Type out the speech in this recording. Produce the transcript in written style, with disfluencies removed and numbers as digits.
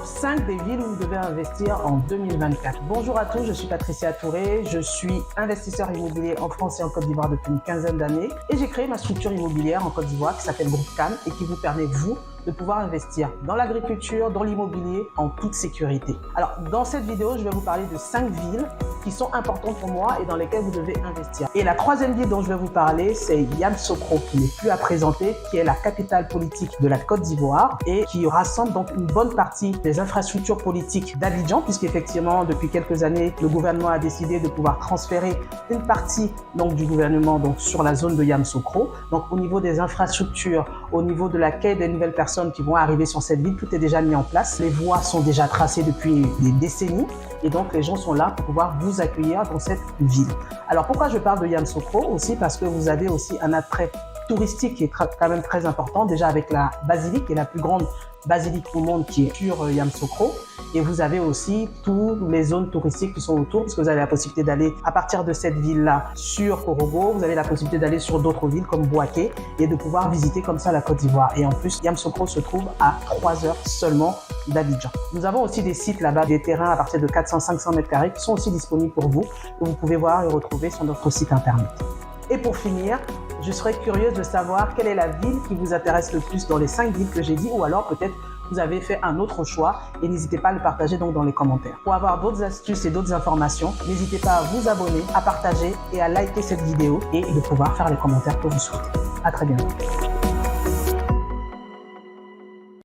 top 5 des villes où vous devez investir en 2024. Bonjour à tous, je suis Patricia Touré, je suis investisseur immobilier en France et en Côte d'Ivoire depuis une quinzaine d'années et j'ai créé ma structure immobilière en Côte d'Ivoire qui s'appelle Groupe Cannes et qui vous permet, vous, de pouvoir investir dans l'agriculture, dans l'immobilier, en toute sécurité. Alors, dans cette vidéo, je vais vous parler de 5 villes qui sont importantes pour moi et dans lesquelles vous devez investir. Et la troisième ville dont je vais vous parler, c'est Yamoussoukro, qui n'est plus à présenter, qui est la capitale politique de la Côte d'Ivoire et qui rassemble donc une bonne partie des infrastructures politiques d'Abidjan, puisqu'effectivement, depuis quelques années, le gouvernement a décidé de pouvoir transférer une partie donc, du gouvernement donc, sur la zone de Yamoussoukro. Donc, au niveau des infrastructures, au niveau de l'accueil des nouvelles personnes qui vont arriver sur cette ville, tout est déjà mis en place. Les voies sont déjà tracées depuis des décennies et donc les gens sont là pour pouvoir vous accueillir dans cette ville. Alors pourquoi je parle de Yamoussoukro? Aussi parce que vous avez aussi un attrait touristique qui est quand même très important, déjà avec la basilique, qui est la plus grande basilique au monde qui est sur Yamoussoukro. Et vous avez aussi toutes les zones touristiques qui sont autour, puisque vous avez la possibilité d'aller à partir de cette ville-là sur Korogo, vous avez la possibilité d'aller sur d'autres villes comme Bouaké et de pouvoir visiter comme ça la Côte d'Ivoire. Et en plus, Yamoussoukro se trouve à 3 heures seulement d'Abidjan. Nous avons aussi des sites là-bas, des terrains à partir de 400-500 mètres carrés qui sont aussi disponibles pour vous, que vous pouvez voir et retrouver sur notre site internet. Et pour finir, je serais curieuse de savoir quelle est la ville qui vous intéresse le plus dans les 5 villes que j'ai dit, ou alors peut-être vous avez fait un autre choix et n'hésitez pas à le partager donc dans les commentaires. Pour avoir d'autres astuces et d'autres informations, n'hésitez pas à vous abonner, à partager et à liker cette vidéo et de pouvoir faire les commentaires que vous souhaitez. À très bientôt.